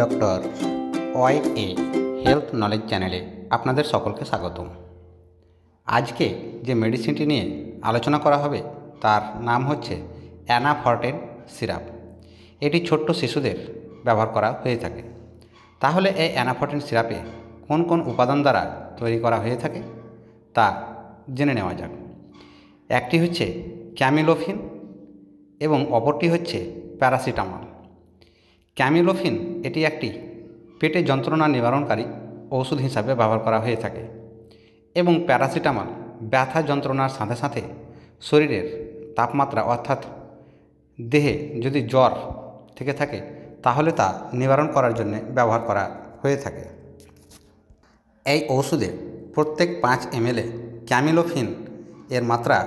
Doctor Y health knowledge চ্যানেলে আপনাদের সকলকে স্বাগতম। আজকে যে মেডিসিনটি নিয়ে আলোচনা করা হবে তার নাম হচ্ছে অ্যানাফরটেন সিরাপ। এটি ছোট্ট শিশুদের ব্যবহার করা হয়ে থাকে। তাহলে এই অ্যানাফরটেন সিরাপে কোন কোন উপাদান দ্বারা তৈরি করা হয়ে থাকে তা জেনে নেওয়া যাক। একটি হচ্ছে ক্যামিলোফিন এবং অপরটি হচ্ছে প্যারাসিটামল। ক্যামিলোফিন এটি একটি পেটে যন্ত্রণা নিবারণকারী ওষুধ হিসাবে ব্যবহার করা হয়ে থাকে এবং প্যারাসিটামল ব্যথা যন্ত্রণার সাথে সাথে শরীরের তাপমাত্রা অর্থাৎ দেহে যদি জ্বর থেকে থাকে তাহলে তা নিবারণ করার জন্য ব্যবহার করা হয়ে থাকে। এই ওষুধে প্রত্যেক 5 ml ক্যামিলোফিন এর মাত্রা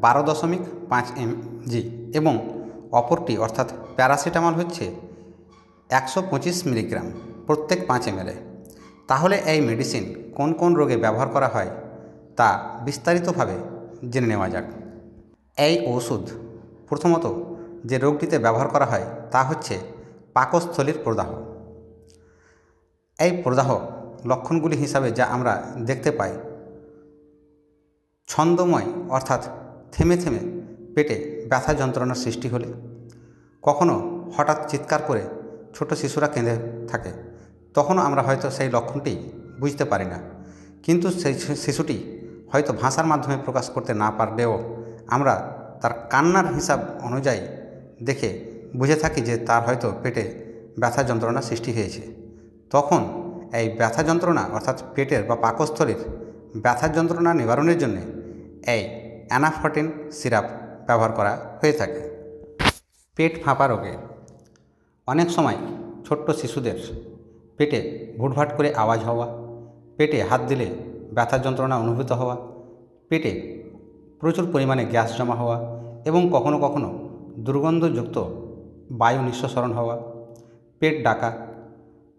12.5 mg এবং অপরটি অর্থাৎ প্যারাসিটামল হচ্ছে 125 মিলিগ্রাম প্রত্যেক 5 ml। তাহলে এই মেডিসিন কোন কোন রোগে ব্যবহার করা হয় তা বিস্তারিতভাবে জেনে নেওয়া যাক। এই ওষুধ প্রথমত যে রোগটিতে ব্যবহার করা হয় তা হচ্ছে পাকস্থলীর প্রদাহ। এই প্রদাহ লক্ষণগুলি হিসাবে যা আমরা দেখতে পাই, ছন্দময় অর্থাৎ থেমে থেমে পেটে ব্যথা যন্ত্রণার সৃষ্টি হলে, কখনো হঠাৎ চিৎকার করে ছোট শিশুরা কেঁদে থাকে, তখনও আমরা হয়তো সেই লক্ষণটি বুঝতে পারি না, কিন্তু সেই শিশুটি হয়তো ভাষার মাধ্যমে প্রকাশ করতে না পারলেও আমরা তার কান্নার হিসাব অনুযায়ী দেখে বুঝে থাকি যে তার হয়তো পেটে ব্যথা যন্ত্রণা সৃষ্টি হয়েছে। তখন এই ব্যথা যন্ত্রণা অর্থাৎ পেটের বা পাকস্থলীর ব্যথা যন্ত্রণা নিবারণের জন্য এই অ্যানাফরটেন সিরাপ ব্যবহার করা হয়ে থাকে। পেট ফাঁপা রোগে অনেক সময় ছোট্ট শিশুদের পেটে ভুটভাট করে আওয়াজ হওয়া, পেটে হাত দিলে ব্যথা যন্ত্রণা অনুভূত হওয়া, পেটে প্রচুর পরিমাণে গ্যাস জমা হওয়া এবং কখনো কখনো দুর্গন্ধযুক্ত বায়ু নিঃসরণ হওয়া, পেট ডাকা,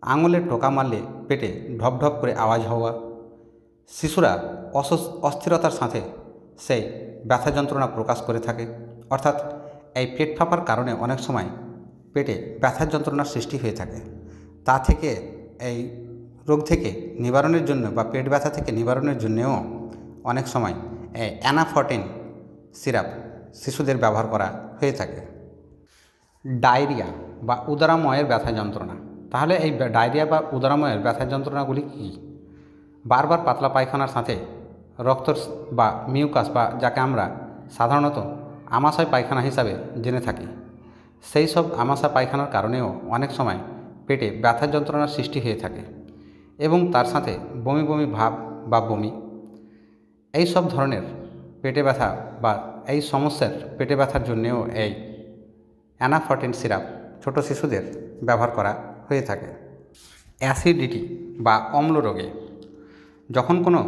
আঙুলের টোকা মারলে পেটে ঢপ ঢপ করে আওয়াজ হওয়া, শিশুরা অস্থিরতার সাথে সেই ব্যথা যন্ত্রণা প্রকাশ করে থাকে। অর্থাৎ এই পেট ফাঁপার কারণে অনেক সময় পেটে ব্যথা যন্ত্রণার সৃষ্টি হয়ে থাকে। তা থেকে এই রোগ থেকে নিবারণের জন্য বা পেট ব্যথা থেকে নিবারণের জন্যেও অনেক সময় এই অ্যানাফরটেন সিরাপ শিশুদের ব্যবহার করা হয়ে থাকে। ডায়রিয়া বা উদরাময়ের ব্যথা যন্ত্রণা। তাহলে এই ডায়রিয়া বা উদরাময়ের ব্যথা যন্ত্রণাগুলি কী? বারবার পাতলা পায়খানার সাথে রক্ত বা মিউকাস বা যাকে আমরা সাধারণত আমাশয় পায়খানা হিসাবে জেনে থাকি, সেই সব আমাশয় পায়খানার কারণেও অনেক সময় পেটে ব্যথা যন্ত্রণার সৃষ্টি হয়ে থাকে এবং তার সাথে বমি বমি ভাব বা বমি, এই সব ধরনের পেটে ব্যথা বা এই সমস্যার পেটে ব্যথার জন্যেও এই অ্যানাফরটেন সিরাপ ছোট শিশুদের ব্যবহার করা হয়ে থাকে। অ্যাসিডিটি বা অম্ল রোগে যখন কোনো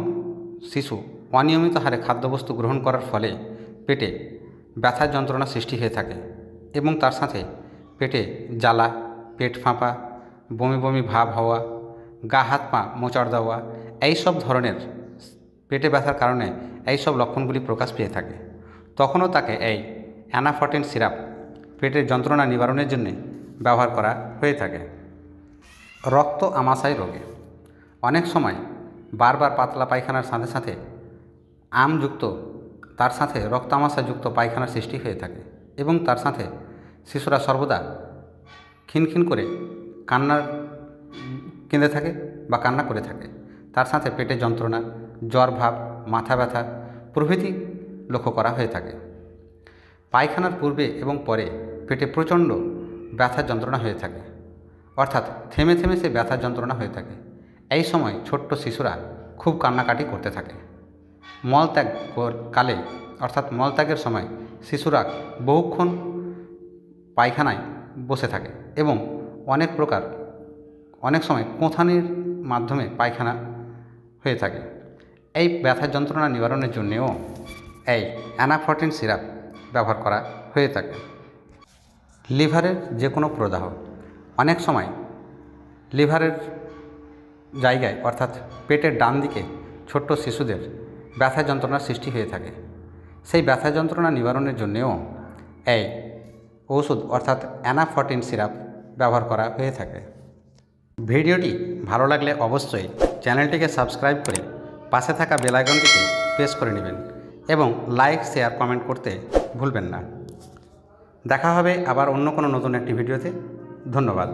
শিশু অনিয়মিত হারে খাদ্যবস্তু গ্রহণ করার ফলে পেটে ব্যথা যন্ত্রণা সৃষ্টি হয়ে থাকে এবং তার সাথে পেটে জ্বালা, পেট ফাঁপা, বমি বমি ভাব হওয়া, গা হাত পা মোচড় দেওয়া, এই সব ধরনের পেটে ব্যথার কারণে এই সব লক্ষণগুলি প্রকাশ পেয়ে থাকে, তখনও তাকে এই অ্যানাফরটেন সিরাপ পেটের যন্ত্রণা নিবারণের জন্য ব্যবহার করা হয়ে থাকে। রক্ত আমাশয় রোগে অনেক সময় বারবার পাতলা পায়খানার সাথে সাথে আমযুক্ত তার সাথে রক্ত আমাশাযুক্ত পায়খানার সৃষ্টি হয়ে থাকে এবং তার সাথে শিশুরা সর্বদা খিনখিন করে কেঁদে থাকে বা কান্না করে থাকে। তার সাথে পেটে যন্ত্রণা, জ্বর ভাব, মাথা ব্যথা প্রভৃতি লক্ষ্য করা হয়ে থাকে। পায়খানার পূর্বে এবং পরে পেটে প্রচণ্ড ব্যথা যন্ত্রণা হয়ে থাকে, অর্থাৎ থেমে থেমে সে ব্যথা যন্ত্রণা হয়ে থাকে। এই সময় ছোট্ট শিশুরা খুব কান্নাকাটি করতে থাকে। মলত্যাগ কালে অর্থাৎ মলত্যাগের সময় শিশুরা বহুক্ষণ পায়খানায় বসে থাকে এবং অনেক সময় কোঁথানির মাধ্যমে পায়খানা হয়ে থাকে। এই ব্যথা যন্ত্রণা নিবারণের জন্যেও এই অ্যানাফরটেন সিরাপ ব্যবহার করা হয়ে থাকে। লিভারের যে কোনো প্রদাহ, অনেক সময় লিভারের জায়গায় অর্থাৎ পেটের ডান দিকে ছোট্ট শিশুদের ব্যথা যন্ত্রণার সৃষ্টি হয়ে থাকে। সেই ব্যথা যন্ত্রণা নিবারণের জন্যেও এই ওষুধ অর্থাৎ অ্যানাফরটেন সিরাপ ব্যবহার করা হয়ে থাকে। ভিডিওটি ভালো লাগলে অবশ্যই চ্যানেলটিকে সাবস্ক্রাইব করে পাশে থাকা বেল আইকনটিকে প্রেস করে নেবেন এবং লাইক শেয়ার কমেন্ট করতে ভুলবেন না। দেখা হবে আবার অন্য কোনো নতুন একটি ভিডিওতে। ধন্যবাদ।